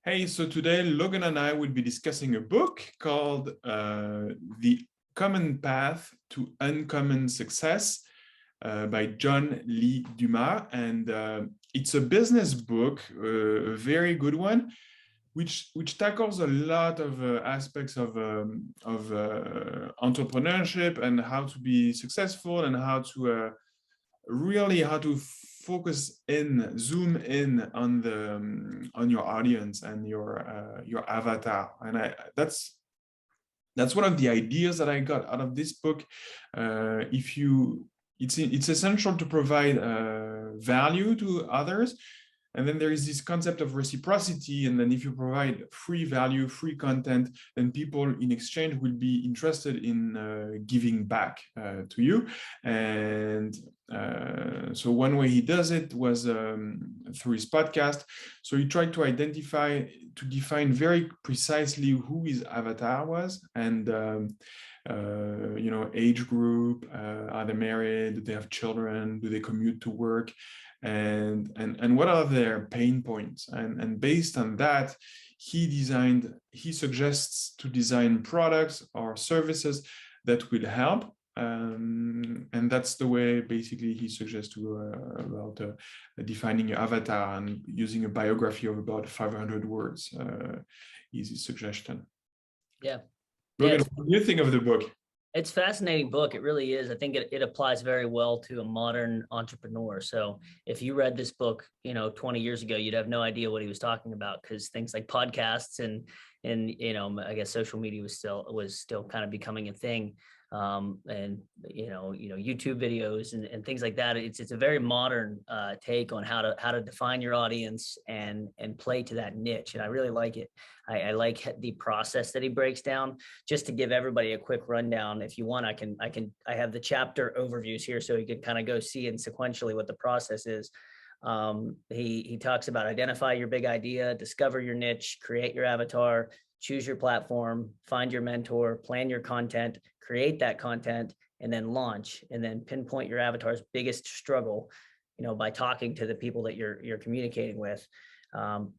Hey, so today Logan and I will be discussing a book called The Common Path to Uncommon Success by John Lee Dumas. And it's a business book, a very good one, which tackles a lot of aspects of entrepreneurship and how to be successful and how to focus in, zoom in on the on your audience and your avatar. And that's one of the ideas that I got out of this book. If you It's essential to provide value to others, and then there is this concept of reciprocity. And then if you provide free value, free content, then people in exchange will be interested in giving back to you. And so one way he does it was through his podcast. So he tried to define very precisely who his avatar was, and age group, are they married, do they have children, do they commute to work, and what are their pain points, and based on that he suggests to design products or services that will help. And that's the way basically he suggests to about defining your avatar and using a biography of about 500 words is his suggestion. Yeah. Logan, what do you think of the book? It's a fascinating book. It really is. I think it applies very well to a modern entrepreneur. So if you read this book, 20 years ago, you'd have no idea what he was talking about, because things like podcasts and I guess social media was still kind of becoming a thing. And YouTube videos and things like that. It's a very modern take on how to define your audience and play to that niche. And I really like it. I like the process that he breaks down. Just to give everybody a quick rundown, if you want, I have the chapter overviews here, so you can kind of go see in sequentially what the process is. He talks about identify your big idea, discover your niche, create your avatar, choose your platform, find your mentor, plan your content, create that content, and then launch, and then pinpoint your avatar's biggest struggle, by talking to the people that you're communicating with.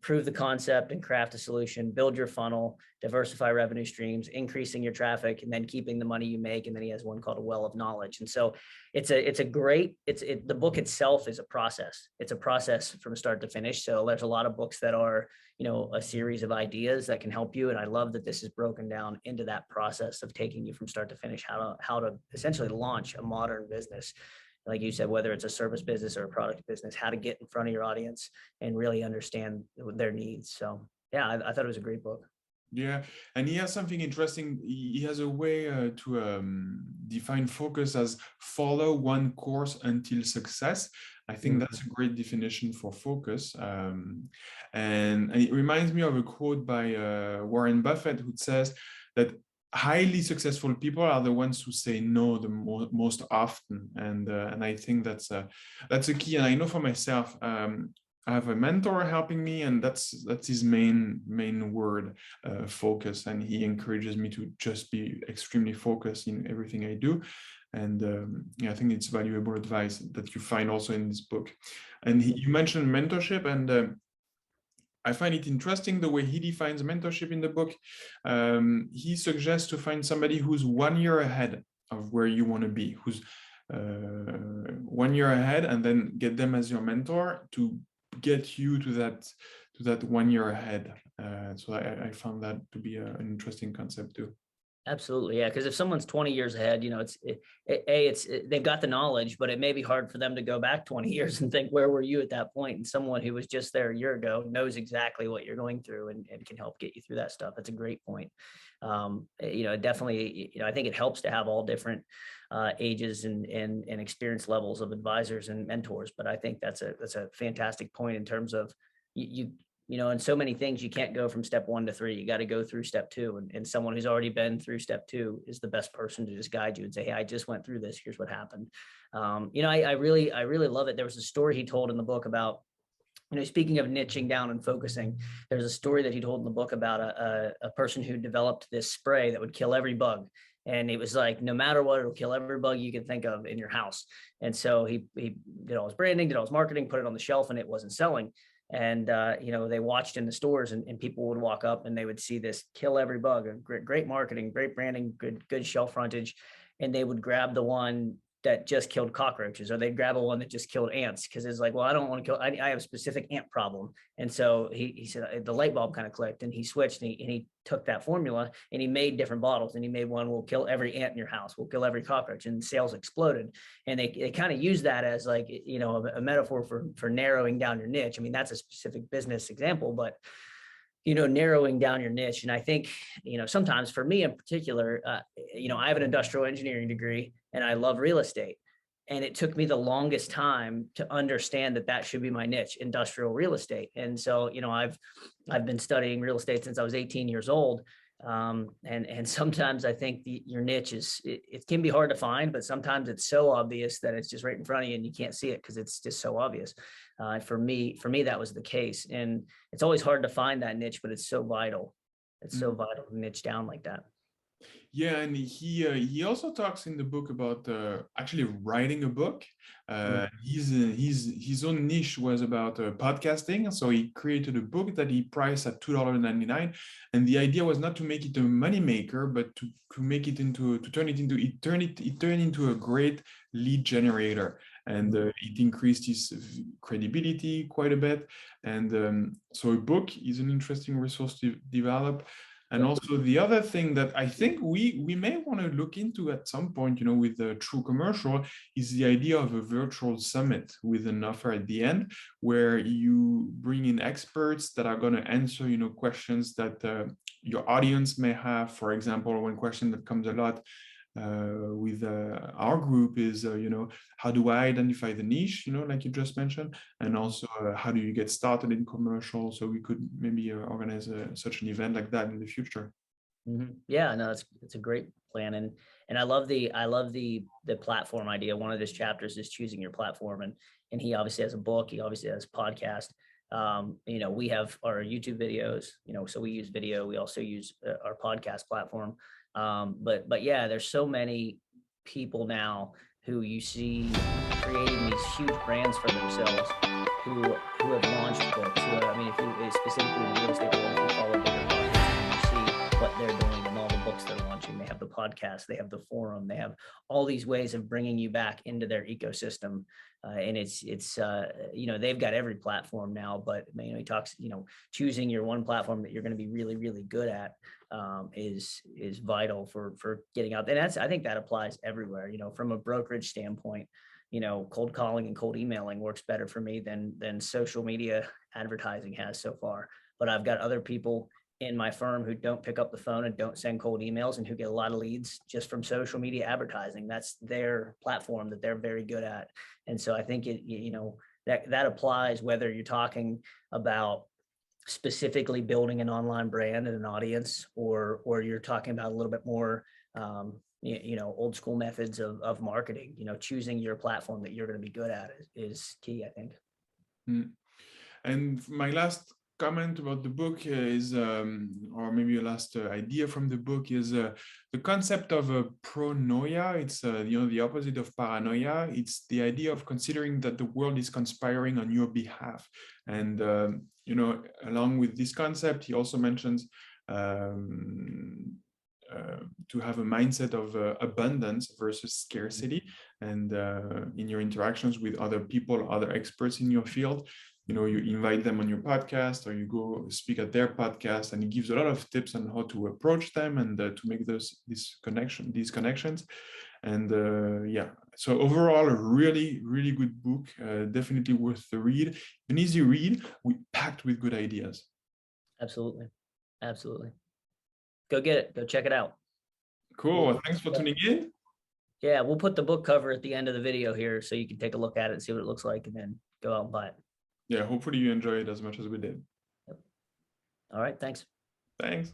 Prove the concept and craft a solution, build your funnel, diversify revenue streams, increasing your traffic, and then keeping the money you make. And then he has one called a well of knowledge. And so the book itself is a process. It's a process from start to finish. So there's a lot of books that are, a series of ideas that can help you. And I love that this is broken down into that process of taking you from start to finish, how to essentially launch a modern business. Like you said, whether it's a service business or a product business, how to get in front of your audience and really understand their needs. So yeah, I thought it was a great book. Yeah, and he has something interesting. He has a way to define focus as follow one course until success. I think that's a great definition for focus. And it reminds me of a quote by Warren Buffett, who says that highly successful people are the ones who say no the most often, and I think that's a key. And I know for myself, I have a mentor helping me, and that's his main word, focus. And he encourages me to just be extremely focused in everything I do. And I think it's valuable advice that you find also in this book. And you mentioned mentorship, and I find it interesting the way he defines mentorship in the book. He suggests to find somebody who's 1 year ahead of where you want to be, who's 1 year ahead, and then get them as your mentor to get you to that 1 year ahead. So I found that to be an interesting concept too. Absolutely. Yeah. Because if someone's 20 years ahead, they've got the knowledge, but it may be hard for them to go back 20 years and think, where were you at that point? And someone who was just there a year ago knows exactly what you're going through and can help get you through that stuff. That's a great point. Definitely, I think it helps to have all different ages and experience levels of advisors and mentors. But I think that's a fantastic point in terms of in so many things, you can't go from step 1 to 3. You got to go through step 2. And someone who's already been through step 2 is the best person to just guide you and say, hey, I just went through this. Here's what happened. I really love it. There was a story he told in the book about, speaking of niching down and focusing, there's a story that he told in the book about a person who developed this spray that would kill every bug. And it was like, no matter what, it'll kill every bug you can think of in your house. And so he did all his branding, did all his marketing, put it on the shelf, and it wasn't selling. And, they watched in the stores, and people would walk up and they would see this kill every bug, great marketing, great branding, good shelf frontage. And they would grab the one that just killed cockroaches, or they'd grab a one that just killed ants. Cause it's like, well, I don't want to kill, I have a specific ant problem. And so he said the light bulb kind of clicked, and he switched, and he took that formula and he made different bottles, and he made one will kill every ant in your house, will kill every cockroach, and sales exploded. And they kind of use that as like, a metaphor for narrowing down your niche. I mean, that's a specific business example, but narrowing down your niche. And I think, sometimes for me in particular, I have an industrial engineering degree and I love real estate. And it took me the longest time to understand that should be my niche, industrial real estate. And so, I've been studying real estate since I was 18 years old. And sometimes I think your niche it can be hard to find, but sometimes it's so obvious that it's just right in front of you and you can't see it because it's just so obvious. For me, that was the case. And it's always hard to find that niche, but it's so vital. It's so vital to niche down like that. Yeah, and he also talks in the book about actually writing a book. His own niche was about podcasting, so he created a book that he priced at $2.99, and the idea was not to make it a money maker, but to make it turn into a great lead generator, and it increased his credibility quite a bit. And so a book is an interesting resource to develop. And also the other thing that I think we may want to look into at some point, with the True Commercial, is the idea of a virtual summit with an offer at the end, where you bring in experts that are going to answer, questions that your audience may have. For example, one question that comes a lot with our group is, how do I identify the niche, like you just mentioned, and also how do you get started in commercial? So we could maybe organize such an event like that in the future. Mm-hmm. Yeah, no, it's a great plan, and I love the platform idea. One of his chapters is choosing your platform, and he obviously has a book. He obviously has a podcast. We have our YouTube videos. So we use video. We also use our podcast platform. But yeah, there's so many people now who you see creating these huge brands for themselves, who have launched books. If you specifically in the real estate world, if you follow bigger podcasts, you see what they're doing and all the books they're launching. They have the podcast, they have the forum, they have all these ways of bringing you back into their ecosystem. And it's they've got every platform now, but he talks, choosing your one platform that you're going to be really, really good at is vital for getting out. And I think that applies everywhere, from a brokerage standpoint. Cold calling and cold emailing works better for me than social media advertising has so far. But I've got other people in my firm who don't pick up the phone and don't send cold emails and who get a lot of leads just from social media advertising. That's their platform that they're very good at. And so I think that applies whether you're talking about specifically building an online brand and an audience, or you're talking about a little bit more old school methods of marketing. Choosing your platform that you're going to be good at is key, I think. And my last comment about the book is, or maybe a last idea from the book is the concept of pronoia. It's the opposite of paranoia. It's the idea of considering that the world is conspiring on your behalf. And along with this concept, he also mentions to have a mindset of abundance versus scarcity. And in your interactions with other people, other experts in your field, you invite them on your podcast, or you go speak at their podcast, and he gives a lot of tips on how to approach them and to make these connections. And so overall, a really, really good book, definitely worth the read. An easy read, packed with good ideas. Absolutely. Go get it. Go check it out. Cool. Thanks for tuning in. Yeah, we'll put the book cover at the end of the video here so you can take a look at it and see what it looks like, and then go out and buy it. Yeah, hopefully you enjoy it as much as we did. Yep. All right, thanks. Thanks.